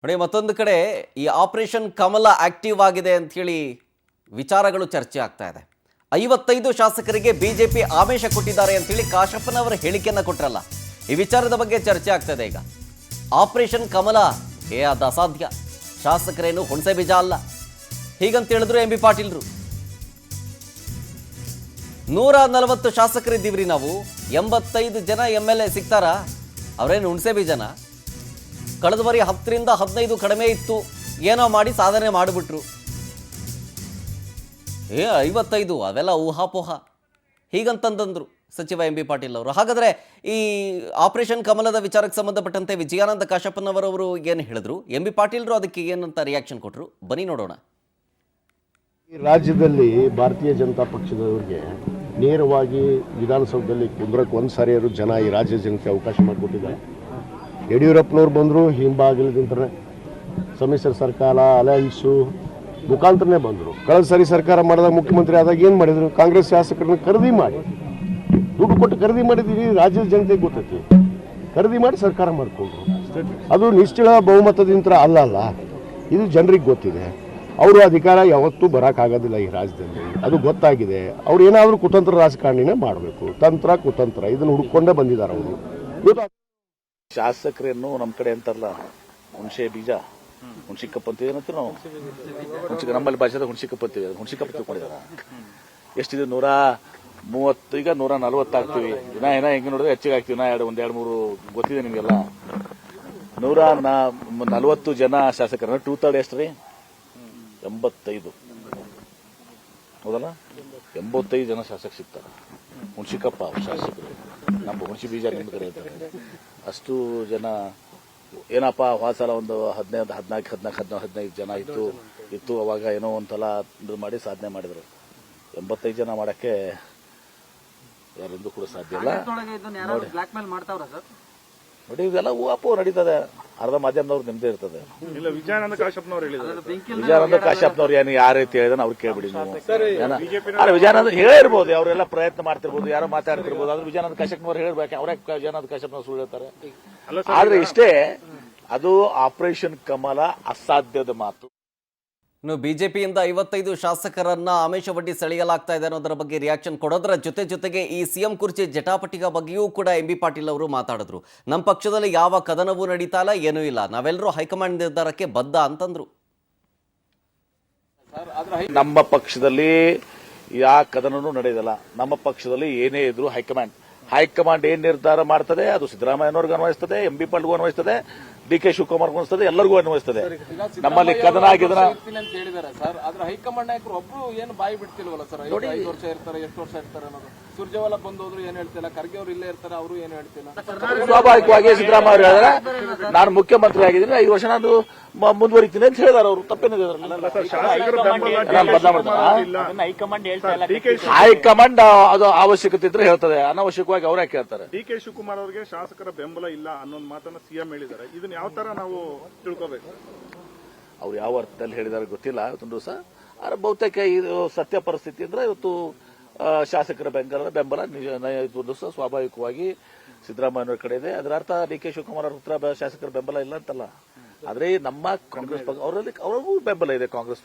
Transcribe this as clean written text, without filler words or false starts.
ನೋಡಿ, ಮತ್ತೊಂದು ಕಡೆ ಈ ಆಪರೇಷನ್ ಕಮಲ ಆಕ್ಟಿವ್ ಆಗಿದೆ ಅಂತ ಹೇಳಿ ವಿಚಾರಗಳು ಚರ್ಚೆ ಆಗ್ತಾ ಇದೆ. 55 ಶಾಸಕರಿಗೆ ಬಿಜೆಪಿ ಆಮಿಷ ಕೊಟ್ಟಿದ್ದಾರೆ ಅಂತ ಹೇಳಿ ಕಾಶಪ್ಪನವರ ಹೇಳಿಕೆಯನ್ನು ಕೊಟ್ಟರಲ್ಲ, ಈ ವಿಚಾರದ ಬಗ್ಗೆ ಚರ್ಚೆ ಆಗ್ತಾ ಇದೆ. ಈಗ ಆಪರೇಷನ್ ಕಮಲ ಅದು ಅಸಾಧ್ಯ, ಶಾಸಕರೇನು ಹುಣಸೆ ಬೀಜ ಅಲ್ಲ ಹೀಗಂತ ಹೇಳಿದ್ರು ಎಂ ಬಿ ಪಾಟೀಲ್ರು. 140 ಶಾಸಕರಿದ್ದೀವ್ರಿ ನಾವು, 85 ಜನ MLA ಸಿಗ್ತಾರ, ಅವರೇನು ಹುಣಸೆ ಬೀಜನ? ಕಳೆದ ಬಾರಿ 10 ರಿಂದ 15 ಕಡಿಮೆ ಇತ್ತು, ಏನೋ ಮಾಡಿ ಸಾಧನೆ ಮಾಡಿಬಿಟ್ರು. 55 ಅವೆಲ್ಲ ಊಹಾಪೋಹ ಹೀಗಂತಂದ್ರು ಸಚಿವ ಎಂ ಬಿ ಪಾಟೀಲ್ ಅವರು. ಹಾಗಾದ್ರೆ ಈ ಆಪರೇಷನ್ ಕಮಲದ ವಿಚಾರಕ್ಕೆ ಸಂಬಂಧಪಟ್ಟಂತೆ ವಿಜಯಾನಂದ ಕಾಶಪ್ಪನವರವರು ಏನು ಹೇಳಿದ್ರು, ಎಂ ಬಿ ಪಾಟೀಲ್ರು ಅದಕ್ಕೆ ಏನಂತ ರಿಯಾಕ್ಷನ್ ಕೊಟ್ಟರು, ಬನ್ನಿ ನೋಡೋಣ. ಈ ರಾಜ್ಯದಲ್ಲಿ ಭಾರತೀಯ ಜನತಾ ಪಕ್ಷದವರಿಗೆ ನೇರವಾಗಿ ವಿಧಾನಸೌಧದಲ್ಲಿ ಕುಂದ್ರಕ್ಕೆ ಒಂದು ಸಾರಿಯರು ಜನ ಈ ರಾಜ್ಯ ಜನತೆ ಅವಕಾಶ ಮಾಡಿಕೊಟ್ಟಿದ್ದಾರೆ. ಯಡಿಯೂರಪ್ಪನವ್ರು ಬಂದರು, ಹಿಂಬಾಗಿಲಿಂದ ಸಮ್ಮಿಶ್ರ ಸರ್ಕಾರ ಅಲಯನ್ಸು ಮುಖಾಂತರನೇ ಬಂದರು. ಕಳೆದ ಸಾರಿ ಸರ್ಕಾರ ಮಾಡಿದಾಗ ಮುಖ್ಯಮಂತ್ರಿ ಆದಾಗ ಏನು ಮಾಡಿದರು? ಕಾಂಗ್ರೆಸ್ ಶಾಸಕರನ್ನ ಖರೀದಿ ಮಾಡಿ, ದುಡ್ಡು ಕೊಟ್ಟು ಖರೀದಿ ಮಾಡಿದ್ದೀವಿ, ರಾಜ್ಯದ ಜನತೆಗೆ ಗೊತ್ತೈತಿ. ಖರೀದಿ ಮಾಡಿ ಸರ್ಕಾರ ಮಾಡಿಕೊಂಡ್ರು. ಅದು ನಿಶ್ಚಲ ಬಹುಮತದಿಂದ ಅಲ್ಲ, ಇದು ಜನರಿಗೆ ಗೊತ್ತಿದೆ. ಅವರು ಅಧಿಕಾರ ಯಾವತ್ತೂ ಬರೋಕ್ಕಾಗೋದಿಲ್ಲ ಈ ರಾಜ್ಯದಲ್ಲಿ, ಅದು ಗೊತ್ತಾಗಿದೆ. ಅವ್ರು ಏನಾದರೂ ಕುತಂತ್ರ ರಾಜಕಾರಣಿನೇ ಮಾಡಬೇಕು, ತಂತ್ರ ಕುತಂತ್ರ ಇದನ್ನು ಹುಡ್ಕೊಂಡೇ ಬಂದಿದ್ದಾರೆ ಅವರು. ಶಾಸಕರೇನು ನಮ್ಮ ಕಡೆ ಅಂತಾರಲ್ಲ, ಹುಣಸೆ ಬೀಜ ಹುಣಸಿಕಪ್ಪ ಅಂತೀವಿ ಏನಂತೀವಿ ನಾವು, ನಮ್ಮಲ್ಲಿ ಭಾಷೆದಾಗ ಹುಣಸಿಕಪ್ಪ ಅಂತೀವಿ. ಹುಣಸಿಕಪ್ಪ ತಿಳ್ಕೊಂಡಿದಾರ. ಎಷ್ಟಿದೆ? 130, ಈಗ 140 ಆಗ್ತೀವಿ. ಏನ ಹೆಂಗೆ ನೋಡಿದ್ರೆ ಹೆಚ್ಚಿಗೆ ಆಗ್ತೀವಿ. ಒಂದ್ 2-3 ಗೊತ್ತಿದೆ ನಿಮಗೆಲ್ಲ. 140 ಜನ ಶಾಸಕರ 2/3 ಎಷ್ಟ್ರಿ? 85. ಹೌದಲ್ಲ? 85 ಜನ ಶಾಸಕ ಸಿಗ್ತಾರೆ. ಹುಣಸಿಕಪ್ಪ ಶಾಸಕರು, ನಮ್ಮ ಹುಣಸಿ ಬೀಜ ನಿಮ್ಮ ಕಡೆ ಇರ್ತಾರೆ. ಅಷ್ಟು ಜನ ಏನಪ್ಪ, ಹೊಸಲ ಒಂದು 15 ಜನ ಇತ್ತು ಅವಾಗ ಏನೋ ಒಂದ್ಸಲ ಮಾಡಿ ಸಾಧನೆ ಮಾಡಿದ್ರು. 85 ಜನ ಮಾಡಕ್ಕೆ ಯಾರಿಂದೂ ಕೂಡ ಸಾಧ್ಯ ಇಲ್ಲ. ನೋಡಿ, ಇವೆಲ್ಲ ಹೂವಪ್ಪು ನಡೀತದೆ. ಅರ್ಧ ಮಾಧ್ಯಮದವ್ರು ನಿಮ್ದೇ ಇರ್ತದೆ. ವಿಜಯಾನಂದ ಕಾಶಪ್ಪನವ್ರು ಏನು ಯಾವ ರೀತಿ ಹೇಳಿದ್ರೆ ಅವ್ರು ಕೇಳ್ಬಿಡಿ ನೀವು. ವಿಜಯಾನಂದ ಹೇಳಿರ್ಬೋದು, ಅವರೆಲ್ಲ ಪ್ರಯತ್ನ ಮಾಡ್ತಿರ್ಬೋದು, ಯಾರೋ ಮಾತಾಡ್ತಿರ್ಬೋದು. ಆದ್ರೆ ವಿಜಯಾನಂದ ಕಾಶಪ್ಪನವ್ರು ಹೇಳ್ಬೇಕು, ಅವರೇ ವಿಜಯಾನಂದ ಕಾಶಪ್ಪನವ್ರು ಸುಳ್ಳು ಹೇಳ್ತಾರೆ. ಆದ್ರೆ ಇಷ್ಟೇ, ಅದು ಆಪರೇಷನ್ ಕಮಲ ಅಸಾಧ್ಯದ ಮಾತು. ಇನ್ನು ಬಿಜೆಪಿಯಿಂದ 55 ಶಾಸಕರನ್ನ ಆಮಿಷವೊಡ್ಡಿ ಸೆಳೆಯಲಾಗ್ತಾ ಇದೆ ಅನ್ನೋದರ ಬಗ್ಗೆ ರಿಯಾಕ್ಷನ್ ಕೊಡೋದರ ಜೊತೆಗೆ ಈ ಸಿಎಂ ಕುರ್ಚಿ ಜಟಾಪಟಿಗ ಬಗ್ಗೆಯೂ ಕೂಡ ಎಂ ಬಿ ಪಾಟೀಲ್ ಅವರು ಮಾತಾಡಿದ್ರು. ನಮ್ಮ ಪಕ್ಷದಲ್ಲಿ ಯಾವ ಕದನವೂ ನಡೀತಾ ಇಲ್ಲ, ಏನೂ ಇಲ್ಲ, ನಾವೆಲ್ಲರೂ ಹೈಕಮಾಂಡ್ ನಿರ್ಧಾರಕ್ಕೆ ಬದ್ಧ ಅಂತಂದ್ರು. ನಮ್ಮ ಪಕ್ಷದಲ್ಲಿ ಯಾವ ಕದನೂ ನಡೆಯೋದಿಲ್ಲ. ನಮ್ಮ ಪಕ್ಷದಲ್ಲಿ ಏನೇ ಇದ್ರು ಹೈಕಮಾಂಡ್ ಏನ್ ನಿರ್ಧಾರ ಮಾಡ್ತದೆ ಅದು ಸಿದ್ದರಾಮಯ್ಯನವ್ರಿಗೂ ಅನ್ವಯಿಸ್ತದೆ, ಎಂ ಬಿ ಪಾಟೀಲ್ಗೂ ಅನ್ವಯಿಸ್ತದೆ, DK ಶಿವಕುಮಾರ್ಗೂ ಅನ್ವಯಿಸ್ತದೆ, ಎಲ್ಲರಿಗೂ ಅನ್ವಯಿಸ್ತದೆ. ನಮ್ಮಲ್ಲಿ ಕದನ ಆಗಿದ್ರೆ ಹೈಕಮಾಂಡ್ ನಾಯಕರು ಒಬ್ರು ಏನು ಬಾಯಿ ಬಿಡ್ತಿಲ್ವಲ್ಲ ಸರ್? 5 ವರ್ಷ ಇರ್ತಾರೆ, ಎಷ್ಟು ವರ್ಷ ಇರ್ತಾರೆ ಅನ್ನೋದು. ಸುರ್ಜೇವಾಲಾ ಬಂದೋದ್ರು ಏನ್ ಹೇಳ್ತಿಲ್ಲ, ಖರ್ಗೆ ಅವ್ರು ಇಲ್ಲೇ ಇರ್ತಾರೆ, ಅವರು ಏನು ಹೇಳ್ತಿಲ್ಲ. ಸ್ವಾಭಾವಿಕವಾಗಿ ಸಿದ್ದರಾಮಯ್ಯ ಅವರು ಹೇಳಿದ್ರೆ ನಾನು ಮುಖ್ಯಮಂತ್ರಿ ಆಗಿದ್ದೀನಿ, 5 ವರ್ಷ ನಾನು ಮುಂದುವರಿತೀನಿ ಅಂತ ಹೇಳಿದಾರೆ. ಅವರು ತಪ್ಪೇನಿದೆ? ಹೈಕಮಾಂಡ್ ಅದು ಅವಶ್ಯಕತೆ ಇದ್ರೆ ಹೇಳ್ತದೆ, ಅನಾವಶ್ಯಕವಾಗಿ ಅವರೇ ಕೇಳ್ತಾರೆ. DK ಶಿವಕುಮಾರ್ ಅವರಿಗೆ ಶಾಸಕರ ಬೆಂಬಲ ಇಲ್ಲ ಅನ್ನೋ ಮಾತನ್ನ ಸಿಎಂ ಹೇಳಿದ್ದಾರೆ. ಇದನ್ನ ಯಾವ ತರ ನಾವು ತಿಳ್ಕೋಬೇಕು? ಅವ್ರು ಯಾವ ಅರ್ಥದಲ್ಲಿ ಹೇಳಿದಾರೆ ಗೊತ್ತಿಲ್ಲ ಇವತ್ತೊಂದು ದಿವಸ. ಆದ್ರೆ ಬಹುತೇಕ ಇದು ಸತ್ಯ ಪರಿಸ್ಥಿತಿ ಅಂದ್ರೆ ಇವತ್ತು ಶಾಸಕರ ಬೆಂಬಲ ಇವತ್ತು ಸ್ವಾಭಾವಿಕವಾಗಿ ಸಿದ್ದರಾಮಯ್ಯನವರ ಕಡೆ ಇದೆ. ಅದರ ಅರ್ಥ DK ಶಿವಕುಮಾರ್ ಅವ್ರ ಹತ್ರ ಶಾಸಕರ ಬೆಂಬಲ ಇಲ್ಲ ಅಂತಲ್ಲ. ಆದ್ರೆ ನಮ್ಮ ಕಾಂಗ್ರೆಸ್ ಪಕ್ಷ ಅವರಲ್ಲಿ ಅವ್ರಿಗೂ ಬೆಂಬಲ ಇದೆ. ಕಾಂಗ್ರೆಸ್